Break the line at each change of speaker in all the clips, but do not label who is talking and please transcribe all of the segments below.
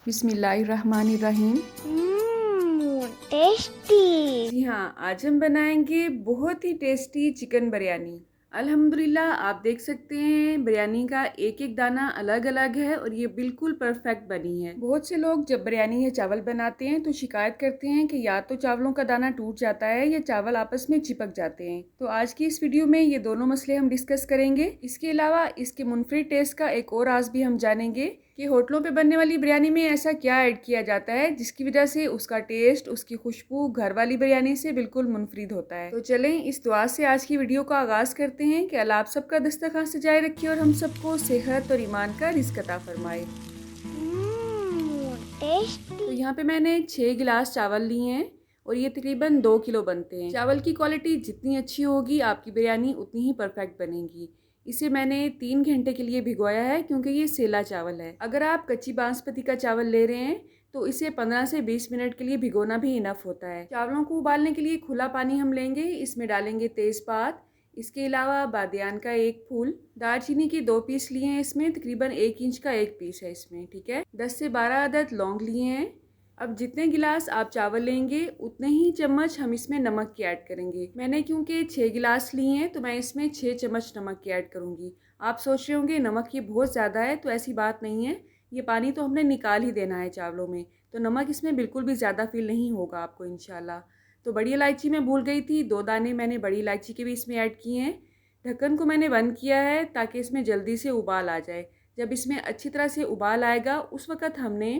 बिस्मिल्लाहिर्रहमानिर्रहीम।
टेस्टी।
जी हाँ, आज हम बनाएंगे बहुत ही टेस्टी चिकन बिरयानी। अल्हम्दुलिल्लाह, आप देख सकते हैं बिरयानी का एक एक दाना अलग अलग है और ये बिल्कुल परफेक्ट बनी है। बहुत से लोग जब बिरयानी या चावल बनाते हैं तो शिकायत करते हैं कि या तो चावलों का दाना टूट जाता है या चावल आपस में चिपक जाते हैं। तो आज की इस वीडियो में ये दोनों मसले हम डिस्कस करेंगे। इसके अलावा इसके मुनफरिद टेस्ट का एक और राज भी हम जानेंगे कि होटलों पे बनने वाली बिरयानी में ऐसा क्या ऐड किया जाता है जिसकी वजह से उसका टेस्ट, उसकी खुशबू घर वाली बिरयानी से बिल्कुल मुनफरिद होता है। तो चलें इस दुआ से आज की वीडियो का आगाज करते हैं कि अल्लाह आप सबका दस्तरखान सजाए रखे और हम सबको सेहत और ईमान का रिज़्क अता फरमाए।
टेस्टी।
तो यहाँ पे मैंने 6 गिलास चावल लिए हैं और ये तकरीबन 2 किलो बनते हैं। चावल की क्वालिटी जितनी अच्छी होगी आपकी बिरयानी उतनी ही परफेक्ट बनेगी। इसे मैंने 3 घंटे के लिए भिगोया है क्योंकि ये सेला चावल है। अगर आप कच्ची बासमती का चावल ले रहे हैं तो इसे 15 से 20 मिनट के लिए भिगोना भी इनफ होता है। चावलों को उबालने के लिए खुला पानी हम लेंगे, इसमें डालेंगे तेज़पात, इसके अलावा बादियान का 1 फूल, दालचीनी के 2 पीस लिए हैं, इसमें तकरीबन 1 इंच का 1 पीस है इसमें, ठीक है। 10 से 12 अदद लौंग लिए हैं। अब जितने गिलास आप चावल लेंगे उतने ही चम्मच हम इसमें नमक की ऐड करेंगे। मैंने क्योंकि 6 गिलास लिए हैं तो मैं इसमें 6 चम्मच नमक की ऐड करूँगी। आप सोच रहे होंगे नमक ये बहुत ज़्यादा है, तो ऐसी बात नहीं है। ये पानी तो हमने निकाल ही देना है चावलों में, तो नमक इसमें बिल्कुल भी ज़्यादा फील नहीं होगा आपको इंशाल्लाह। तो बड़ी इलायची मैं भूल गई थी, 2 दाने मैंने बड़ी इलायची के भी इसमें ऐड किए हैं। ढक्कन को मैंने बंद किया है ताकि इसमें जल्दी से उबाल आ जाए। जब इसमें अच्छी तरह से उबाल आएगा उस वक़्त हमने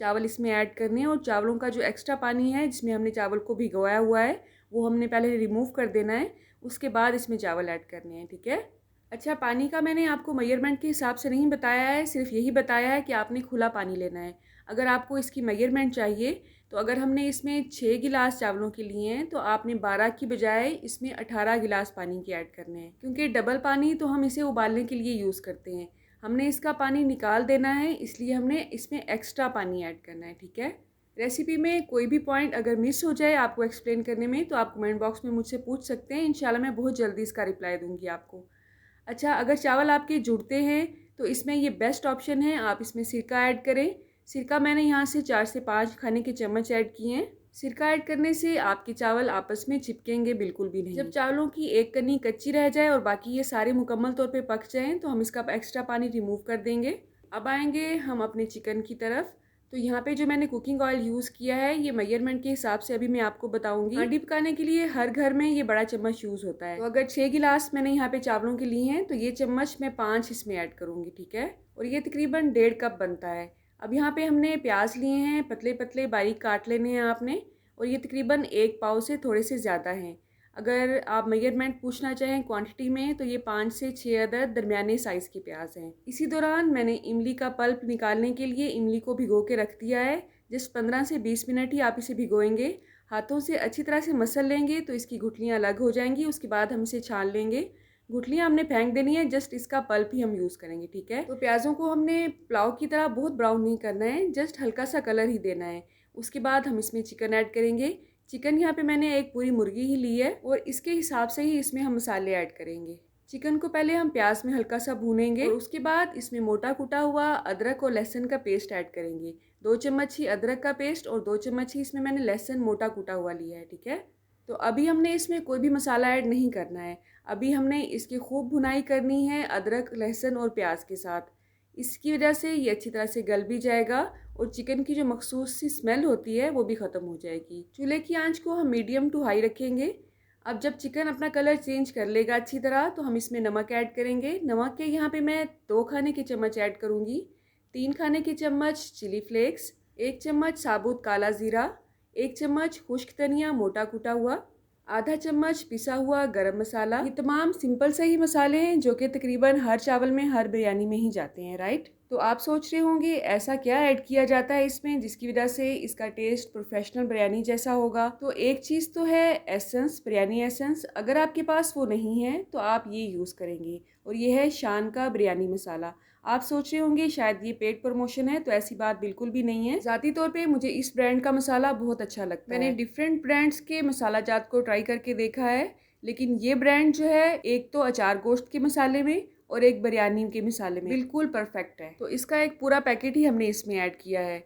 चावल इसमें ऐड करने हैं और चावलों का जो एक्स्ट्रा पानी है जिसमें हमने चावल को भिगोया हुआ है वो हमने पहले रिमूव कर देना है। उसके बाद इसमें चावल ऐड करने हैं, ठीक है। अच्छा, पानी का मैंने आपको मेजरमेंट के हिसाब से नहीं बताया है, सिर्फ यही बताया है कि आपने खुला पानी लेना है। अगर आपको इसकी मेजरमेंट चाहिए तो अगर हमने इसमें 6 गिलास चावलों के लिए हैं तो आपने 12 की बजाय इसमें 18 गिलास पानी के ऐड करने हैं, क्योंकि डबल पानी तो हम इसे उबालने के लिए यूज़ करते हैं। हमने इसका पानी निकाल देना है, इसलिए हमने इसमें एक्स्ट्रा पानी ऐड करना है, ठीक है। रेसिपी में कोई भी पॉइंट अगर मिस हो जाए आपको एक्सप्लेन करने में तो आप कमेंट बॉक्स में मुझसे पूछ सकते हैं, इंशाल्लाह मैं बहुत जल्दी इसका रिप्लाई दूंगी आपको। अच्छा, अगर चावल आपके जुड़ते हैं तो इसमें ये बेस्ट ऑप्शन है, आप इसमें सिरका ऐड करें। सिरका मैंने यहाँ से 4 से 5 खाने के चम्मच ऐड किए हैं। सिरका ऐड करने से आपके चावल आपस में चिपकेंगे बिल्कुल भी नहीं। जब चावलों की एक कनी कच्ची रह जाए और बाकी ये सारे मुकम्मल तौर पे पक जाएं तो हम इसका एक्स्ट्रा पानी रिमूव कर देंगे। अब आएंगे हम अपने चिकन की तरफ। तो यहाँ पे जो मैंने कुकिंग ऑयल यूज़ किया है ये मेजरमेंट के हिसाब से अभी मैं आपको बताऊंगी। हांडी पकाने के लिए हर घर में ये बड़ा चम्मच यूज़ होता है। तो अगर 6 गिलास मैंने यहाँ पे चावलों के लिए हैं तो ये चम्मच मैं 5 इसमें ऐड करूँगी, ठीक है। और ये तकरीबन 1.5 कप बनता है। अब यहाँ पे हमने प्याज लिए हैं, पतले पतले बारीक काट लेने हैं आपने, और ये तकरीबन 1 पाव से थोड़े से ज़्यादा हैं। अगर आप मेजरमेंट पूछना चाहें क्वांटिटी में तो ये 5 से 6 अदद दरमियाने साइज़ के प्याज हैं। इसी दौरान मैंने इमली का पल्प निकालने के लिए इमली को भिगो के रख दिया है। जस्ट 15 से 20 मिनट ही आप इसे भिगोएंगे। हाथों से अच्छी तरह से मसल लेंगे तो इसकी गुठलियाँ अलग हो जाएंगी। उसके बाद हम इसे छान लेंगे। गुठलियाँ हमने फेंक देनी है, जस्ट इसका पल्प ही हम यूज़ करेंगे, ठीक है। तो प्याज़ों को हमने पुलाव की तरह बहुत ब्राउन नहीं करना है, जस्ट हल्का सा कलर ही देना है। उसके बाद हम इसमें चिकन ऐड करेंगे। चिकन यहाँ पे मैंने एक पूरी मुर्गी ही ली है और इसके हिसाब से ही इसमें हम मसाले ऐड करेंगे। चिकन को पहले हम प्याज में हल्का सा भूनेंगे और उसके बाद इसमें मोटा कुटा हुआ अदरक और लहसुन का पेस्ट ऐड करेंगे। 2 चम्मच ही अदरक का पेस्ट और 2 चम्मच ही इसमें मैंने लहसुन मोटा कुटा हुआ लिया है, ठीक है। तो अभी हमने इसमें कोई भी मसाला ऐड नहीं करना है। अभी हमने इसकी खूब भुनाई करनी है अदरक, लहसुन और प्याज के साथ। इसकी वजह से ये अच्छी तरह से गल भी जाएगा और चिकन की जो मखसूस सी स्मेल होती है वो भी ख़त्म हो जाएगी। चूल्हे की आंच को हम मीडियम टू हाई रखेंगे। अब जब चिकन अपना कलर चेंज कर लेगा अच्छी तरह तो हम इसमें नमक ऐड करेंगे। नमक के यहाँ पे मैं 2 खाने के चम्मच ऐड करूँगी, 3 खाने के चम्मच चिली फ्लेक्स, 1 चम्मच साबुत काला ज़ीरा, 1 चम्मच खुश्क धनिया मोटा कुटा हुआ, आधा चम्मच पिसा हुआ गरम मसाला। ये तमाम सिंपल से ही मसाले हैं जो कि तकरीबन हर चावल में, हर बिरयानी में ही जाते हैं, राइट। तो आप सोच रहे होंगे ऐसा क्या ऐड किया जाता है इसमें जिसकी वजह से इसका टेस्ट प्रोफेशनल बिरयानी जैसा होगा। तो एक चीज़ तो है एसेंस, बिरयानी एसेंस। अगर आपके पास वो नहीं है तो आप ये यूज़ करेंगे, और ये है शान का बिरयानी मसाला। आप सोच रहे होंगे शायद ये पेड प्रमोशन है, तो ऐसी बात बिल्कुल भी नहीं है। ज़ाती तौर पे मुझे इस ब्रांड का मसाला बहुत अच्छा लगता है। मैंने डिफरेंट ब्रांड्स के मसाला जात को ट्राई करके देखा है, लेकिन ये ब्रांड जो है एक तो अचार गोश्त के मसाले में और एक बिरयानी के मसाले में बिल्कुल परफेक्ट है। तो इसका एक पूरा पैकेट ही हमने इसमें ऐड किया है।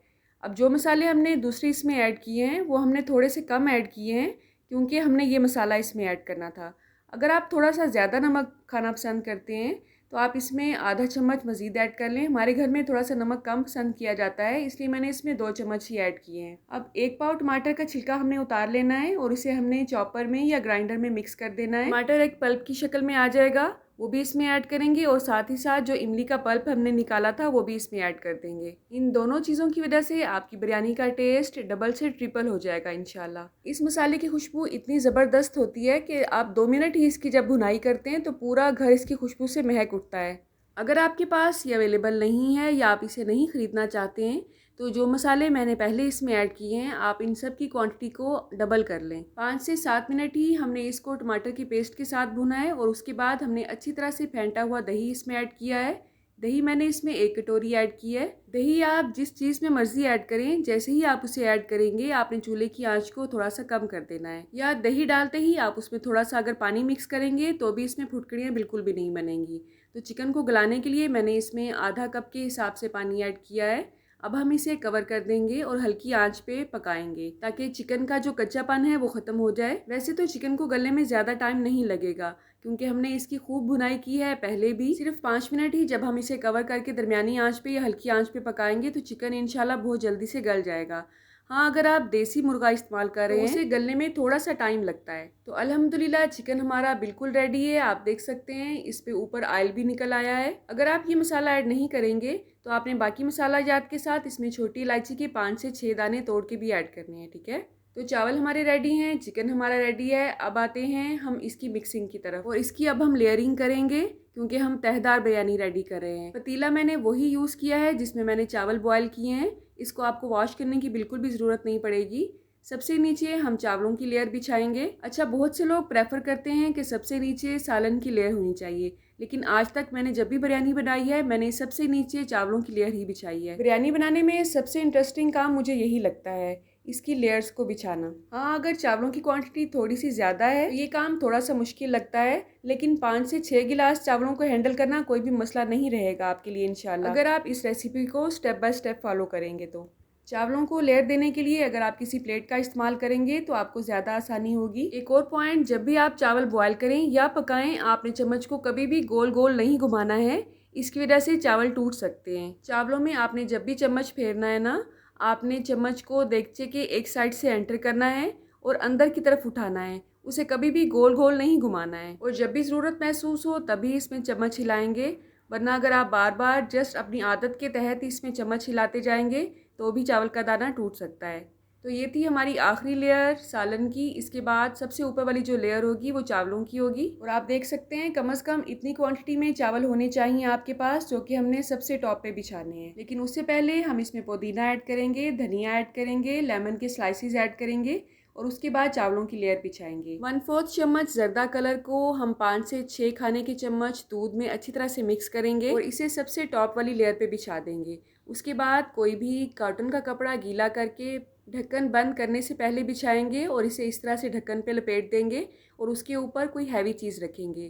अब जो मसाले हमने दूसरी इसमें ऐड किए हैं वो हमने थोड़े से कम ऐड किए हैं, क्योंकि हमने ये मसाला इसमें ऐड करना था। अगर आप थोड़ा सा ज़्यादा नमक खाना पसंद करते हैं तो आप इसमें आधा चम्मच मज़ीद ऐड कर लें। हमारे घर में थोड़ा सा नमक कम पसंद किया जाता है, इसलिए मैंने इसमें 2 चम्मच ही ऐड किए हैं। अब 1 पाव टमाटर का छिलका हमने उतार लेना है और इसे हमने चॉपर में या ग्राइंडर में मिक्स कर देना है। टमाटर एक पल्प की शक्ल में आ जाएगा, वो भी इसमें ऐड करेंगे और साथ ही साथ जो इमली का पल्प हमने निकाला था वो भी इसमें ऐड कर देंगे। इन दोनों चीज़ों की वजह से आपकी बिरयानी का टेस्ट डबल से ट्रिपल हो जाएगा इंशाल्लाह। इस मसाले की खुशबू इतनी ज़बरदस्त होती है कि आप 2 मिनट ही इसकी जब भुनाई करते हैं तो पूरा घर इसकी खुशबू से महक उठता है। अगर आपके पास ये अवेलेबल नहीं है या आप इसे नहीं ख़रीदना चाहते हैं तो जो मसाले मैंने पहले इसमें ऐड किए हैं आप इन सब की क्वांटिटी को डबल कर लें। 5 से 7 मिनट ही हमने इसको टमाटर की पेस्ट के साथ भुना है और उसके बाद हमने अच्छी तरह से फेंटा हुआ दही इसमें ऐड किया है। दही मैंने इसमें 1 कटोरी ऐड की है। दही आप जिस चीज़ में मर्ज़ी ऐड करें, जैसे ही आप उसे ऐड करेंगे आपने चूल्हे की आंच को थोड़ा सा कम कर देना है, या दही डालते ही आप उसमें थोड़ा सा अगर पानी मिक्स करेंगे तो भी इसमें फुटकड़ियाँ बिल्कुल भी नहीं बनेंगी। तो चिकन को गलाने के लिए मैंने इसमें आधा कप के हिसाब से पानी ऐड किया है। अब हम इसे कवर कर देंगे और हल्की आंच पे पकाएंगे ताकि चिकन का जो कच्चापन है वो ख़त्म हो जाए। वैसे तो चिकन को गलने में ज़्यादा टाइम नहीं लगेगा, क्योंकि हमने इसकी खूब भुनाई की है पहले भी। सिर्फ 5 मिनट ही जब हम इसे कवर करके दरमियानी आंच पे या हल्की आंच पे पकाएंगे तो चिकन इंशाल्लाह बहुत जल्दी से गल जाएगा। हाँ, अगर आप देसी मुर्गा इस्तेमाल कर रहे हैं उसे गलने में थोड़ा सा टाइम लगता है। तो अल्हम्दुलिल्लाह चिकन हमारा बिल्कुल रेडी है। आप देख सकते हैं इस पे ऊपर ऑयल भी निकल आया है। अगर आप ये मसाला ऐड नहीं करेंगे तो आपने बाकी मसाला जात के साथ इसमें छोटी इलायची के 5 से 6 दाने तोड़ के भी ऐड करने हैं, ठीक है। तो चावल हमारे रेडी हैं, चिकन हमारा रेडी है। अब आते हैं हम इसकी मिक्सिंग की तरफ और इसकी अब हम लेयरिंग करेंगे, क्योंकि हम तहदार बिरयानी रेडी कर रहे हैं। पतीला मैंने वही यूज़ किया है जिसमें मैंने चावल बॉयल किए हैं। इसको आपको वॉश करने की बिल्कुल भी ज़रूरत नहीं पड़ेगी। सबसे नीचे हम चावलों की लेयर बिछाएंगे। अच्छा, बहुत से लोग प्रेफर करते हैं कि सबसे नीचे सालन की लेयर होनी चाहिए, लेकिन आज तक मैंने जब भी बिरयानी बनाई है मैंने सबसे नीचे चावलों की लेयर ही बिछाई है। बिरयानी बनाने में सबसे इंटरेस्टिंग काम मुझे यही लगता है, इसकी लेयर्स को बिछाना। हाँ, अगर चावलों की क्वांटिटी थोड़ी सी ज़्यादा है तो ये काम थोड़ा सा मुश्किल लगता है, लेकिन 5 से 6 गिलास चावलों को हैंडल करना कोई भी मसला नहीं रहेगा आपके लिए इंशाल्लाह, अगर आप इस रेसिपी को स्टेप बाय स्टेप फॉलो करेंगे तो। चावलों को लेयर देने के लिए अगर आप किसी प्लेट का इस्तेमाल करेंगे तो आपको ज़्यादा आसानी होगी। एक और पॉइंट, जब भी आप चावल बॉयल करें या पकाएं आपने चम्मच को कभी भी गोल गोल नहीं घुमाना है, इसकी वजह से चावल टूट सकते हैं। चावलों में आपने जब भी चम्मच फेरना है ना, आपने चम्मच को देगचे के एक साइड से एंटर करना है और अंदर की तरफ उठाना है, उसे कभी भी गोल गोल नहीं घुमाना है। और जब भी ज़रूरत महसूस हो तभी इसमें चम्मच हिलाएंगे, वरना अगर आप बार बार जस्ट अपनी आदत के तहत इसमें चम्मच हिलाते जाएंगे तो भी चावल का दाना टूट सकता है। तो ये थी हमारी आखिरी लेयर सालन की। इसके बाद सबसे ऊपर वाली जो लेयर होगी वो चावलों की होगी। और आप देख सकते हैं कम से कम इतनी क्वांटिटी में चावल होने चाहिए आपके पास, जो कि हमने सबसे टॉप पे बिछाने हैं। लेकिन उससे पहले हम इसमें पुदीना ऐड करेंगे, धनिया ऐड करेंगे, लेमन के स्लाइसिस ऐड करेंगे और उसके बाद चावलों की लेयर बिछाएंगे। 1/4 चम्मच जर्दा कलर को हम 5 से 6 खाने के चम्मच दूध में अच्छी तरह से मिक्स करेंगे और इसे सबसे टॉप वाली लेयर पे बिछा देंगे। उसके बाद कोई भी कॉटन का कपड़ा गीला करके ढक्कन बंद करने से पहले बिछाएंगे और इसे इस तरह से ढक्कन पे लपेट देंगे और उसके ऊपर कोई हैवी चीज़ रखेंगे।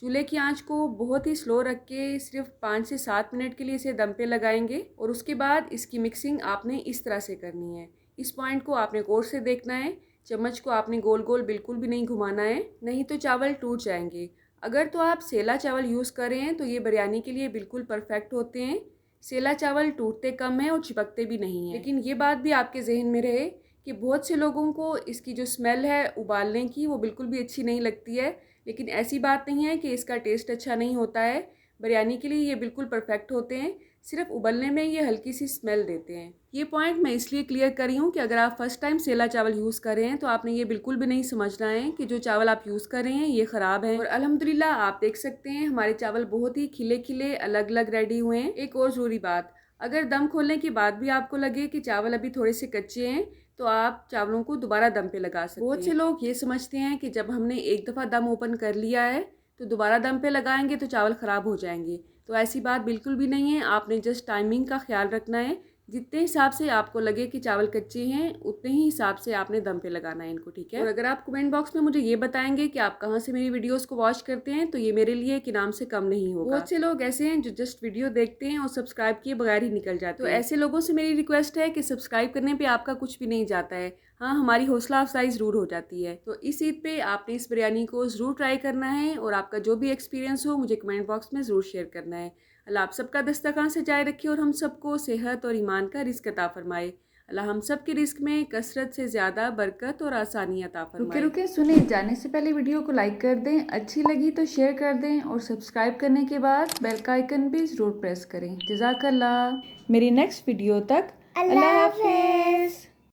चूल्हे की आंच को बहुत ही स्लो रख के सिर्फ 5 से 7 मिनट के लिए इसे दम पे लगाएंगे और उसके बाद इसकी मिक्सिंग आपने इस तरह से करनी है। इस पॉइंट को आपने गौर से देखना है, चम्मच को आपने गोल गोल बिल्कुल भी नहीं घुमाना है, नहीं तो चावल टूट जाएंगे। अगर तो आप सेला चावल यूज़ कर रहे हैं तो ये बिरयानी के लिए बिल्कुल परफेक्ट होते हैं। सेला चावल टूटते कम हैं और चिपकते भी नहीं हैं। लेकिन ये बात भी आपके जहन में रहे कि बहुत से लोगों को इसकी जो स्मेल है उबालने की वो बिल्कुल भी अच्छी नहीं लगती है, लेकिन ऐसी बात नहीं है कि इसका टेस्ट अच्छा नहीं होता है। बिरयानी के लिए ये बिल्कुल परफेक्ट होते हैं, सिर्फ उबलने में ये हल्की सी स्मेल देते हैं। ये पॉइंट मैं इसलिए क्लियर कर रही हूँ कि अगर आप फर्स्ट टाइम सेला चावल यूज़ कर रहे हैं तो आपने ये बिल्कुल भी नहीं समझना है कि जो चावल आप यूज़ कर रहे हैं ये ख़राब है। और अल्हम्दुलिल्लाह आप देख सकते हैं हमारे चावल बहुत ही खिले खिले अलग अलग रेडी हुए हैं। एक और ज़रूरी बात, अगर दम खोलने के बाद भी आपको लगे कि चावल अभी थोड़े से कच्चे हैं तो आप चावलों को दोबारा दम पे लगा सकते हैं। बहुत से लोग ये समझते हैं कि जब हमने एक दफ़ा दम ओपन कर लिया है तो दोबारा दम पे लगाएंगे तो चावल ख़राब हो जाएंगे, तो ऐसी बात बिल्कुल भी नहीं है। आपने जस्ट टाइमिंग का ख्याल रखना है जितने हिसाब से आपको लगे कि चावल कच्चे हैं उतने ही हिसाब से आपने दम पे लगाना है इनको, ठीक है। और अगर आप कमेंट बॉक्स में मुझे ये बताएंगे कि आप कहाँ से मेरी वीडियोस को वॉच करते हैं तो ये मेरे लिए एक इनाम से कम नहीं होगा। बहुत से लोग ऐसे हैं जो जस्ट वीडियो देखते हैं और सब्सक्राइब किए बगैर ही निकल जाते हैं। तो ऐसे लोगों से मेरी रिक्वेस्ट है कि सब्सक्राइब करने पर आपका कुछ भी नहीं जाता है, हाँ हमारी हौसला अफजाई ज़रूर हो जाती है। तो इस ईद पे आपने इस बिरयानी को ज़रूर ट्राई करना है और आपका जो भी एक्सपीरियंस हो मुझे कमेंट बॉक्स में ज़रूर शेयर करना है। अल्लाह आप सबका दस्तरखान सजाए रखे और हम सबको सेहत और ईमान का रिस्क अता फरमाए। अल्लाह हम सब के रिस्क में कसरत से ज़्यादा बरकत और आसानी अता फरमाए। रुके सुने, जाने से पहले वीडियो को लाइक कर दें, अच्छी लगी तो शेयर कर दें और सब्सक्राइब करने के बाद बेल का आइकन भी ज़रूर प्रेस करें। जज़ाकल्लाह। मेरी नेक्स्ट वीडियो तक अल्लाह हाफिज़।